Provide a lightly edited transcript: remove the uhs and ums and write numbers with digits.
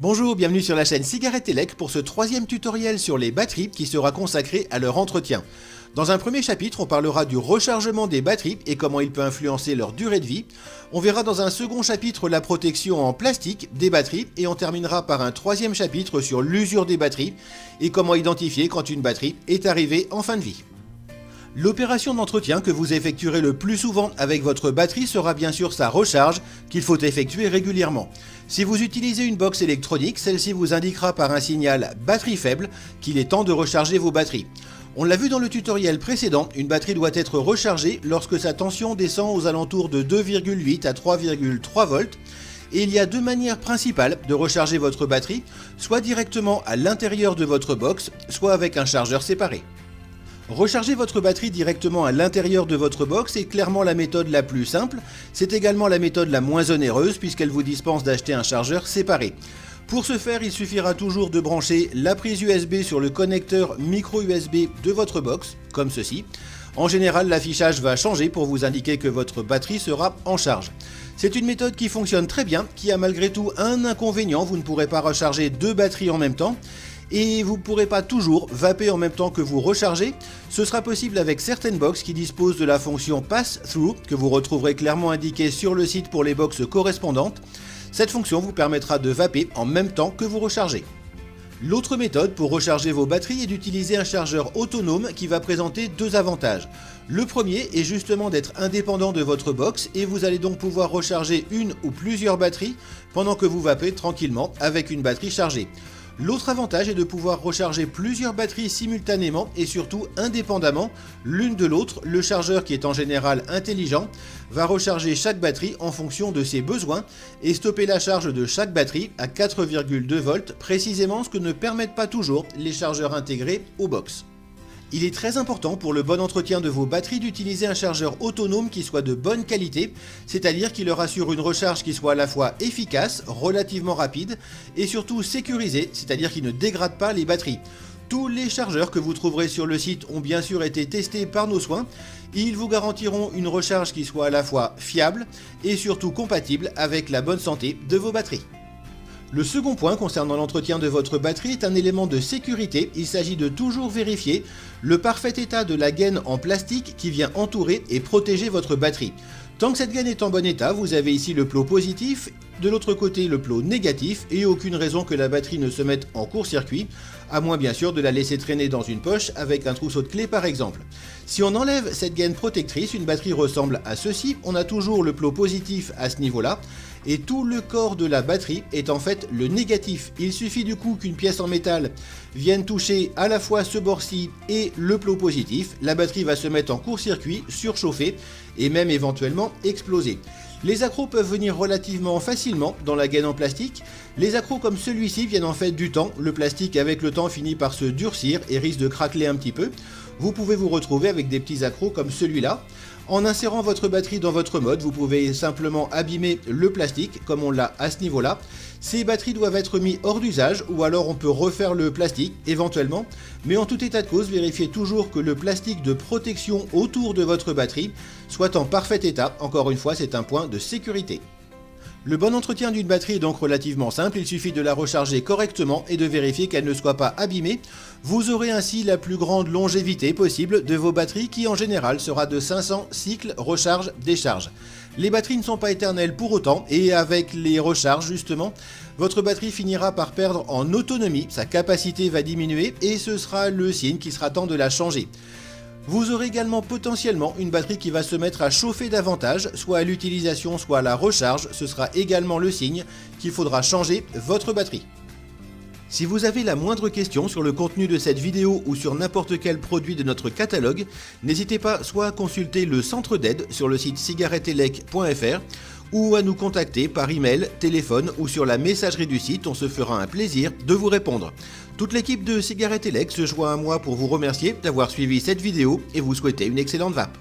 Bonjour, bienvenue sur la chaîne Cigarette Elec pour ce troisième tutoriel sur les batteries qui sera consacré à leur entretien. Dans un premier chapitre, on parlera du rechargement des batteries et comment il peut influencer leur durée de vie. On verra dans un second chapitre la protection en plastique des batteries et on terminera par un troisième chapitre sur l'usure des batteries et comment identifier quand une batterie est arrivée en fin de vie. L'opération d'entretien que vous effectuerez le plus souvent avec votre batterie sera bien sûr sa recharge qu'il faut effectuer régulièrement. Si vous utilisez une box électronique, celle-ci vous indiquera par un signal batterie faible qu'il est temps de recharger vos batteries. On l'a vu dans le tutoriel précédent, une batterie doit être rechargée lorsque sa tension descend aux alentours de 2,8 à 3,3 volts. Et il y a deux manières principales de recharger votre batterie, soit directement à l'intérieur de votre box, soit avec un chargeur séparé. Recharger votre batterie directement à l'intérieur de votre box est clairement la méthode la plus simple, c'est également la méthode la moins onéreuse puisqu'elle vous dispense d'acheter un chargeur séparé. Pour ce faire, il suffira toujours de brancher la prise USB sur le connecteur micro USB de votre box, comme ceci. En général, l'affichage va changer pour vous indiquer que votre batterie sera en charge. C'est une méthode qui fonctionne très bien, qui a malgré tout un inconvénient, vous ne pourrez pas recharger deux batteries en même temps. Et vous ne pourrez pas toujours vaper en même temps que vous rechargez. Ce sera possible avec certaines box qui disposent de la fonction Pass-Through que vous retrouverez clairement indiquée sur le site pour les box correspondantes. Cette fonction vous permettra de vaper en même temps que vous rechargez. L'autre méthode pour recharger vos batteries est d'utiliser un chargeur autonome qui va présenter deux avantages. Le premier est justement d'être indépendant de votre box et vous allez donc pouvoir recharger une ou plusieurs batteries pendant que vous vapez tranquillement avec une batterie chargée. L'autre avantage est de pouvoir recharger plusieurs batteries simultanément et surtout indépendamment l'une de l'autre. Le chargeur, qui est en général intelligent, va recharger chaque batterie en fonction de ses besoins et stopper la charge de chaque batterie à 4,2 volts, précisément ce que ne permettent pas toujours les chargeurs intégrés aux box. Il est très important pour le bon entretien de vos batteries d'utiliser un chargeur autonome qui soit de bonne qualité, c'est-à-dire qui leur assure une recharge qui soit à la fois efficace, relativement rapide et surtout sécurisée, c'est-à-dire qui ne dégrade pas les batteries. Tous les chargeurs que vous trouverez sur le site ont bien sûr été testés par nos soins. Ils vous garantiront une recharge qui soit à la fois fiable et surtout compatible avec la bonne santé de vos batteries. Le second point concernant l'entretien de votre batterie est un élément de sécurité. Il s'agit de toujours vérifier le parfait état de la gaine en plastique qui vient entourer et protéger votre batterie. Tant que cette gaine est en bon état, vous avez ici le plot positif, de l'autre côté le plot négatif et aucune raison que la batterie ne se mette en court-circuit, à moins bien sûr de la laisser traîner dans une poche avec un trousseau de clés par exemple. Si on enlève cette gaine protectrice, une batterie ressemble à ceci, on a toujours le plot positif à ce niveau-là, et tout le corps de la batterie est en fait le négatif. Il suffit du coup qu'une pièce en métal vienne toucher à la fois ce bord-ci et le plot positif, la batterie va se mettre en court-circuit, surchauffer et même éventuellement exploser. Les accros peuvent venir relativement facilement dans la gaine en plastique. Les accros comme celui-ci viennent en fait du temps. Le plastique avec le temps finit par se durcir et risque de craqueler un petit peu. Vous pouvez vous retrouver avec des petits accros comme celui-là. En insérant votre batterie dans votre mode, vous pouvez simplement abîmer le plastique comme on l'a à ce niveau-là. Ces batteries doivent être mises hors d'usage ou alors on peut refaire le plastique éventuellement. Mais en tout état de cause, vérifiez toujours que le plastique de protection autour de votre batterie soit en parfait état. Encore une fois, c'est un point de sécurité. Le bon entretien d'une batterie est donc relativement simple, il suffit de la recharger correctement et de vérifier qu'elle ne soit pas abîmée. Vous aurez ainsi la plus grande longévité possible de vos batteries qui en général sera de 500 cycles recharge-décharge. Les batteries ne sont pas éternelles pour autant et avec les recharges justement, votre batterie finira par perdre en autonomie, sa capacité va diminuer et ce sera le signe qu'il sera temps de la changer. Vous aurez également potentiellement une batterie qui va se mettre à chauffer davantage, soit à l'utilisation, soit à la recharge. Ce sera également le signe qu'il faudra changer votre batterie. Si vous avez la moindre question sur le contenu de cette vidéo ou sur n'importe quel produit de notre catalogue, n'hésitez pas soit à consulter le centre d'aide sur le site cigaretteelec.fr ou à nous contacter par email, téléphone ou sur la messagerie du site, on se fera un plaisir de vous répondre. Toute l'équipe de Cigarette Elec se joint à moi pour vous remercier d'avoir suivi cette vidéo et vous souhaiter une excellente vape.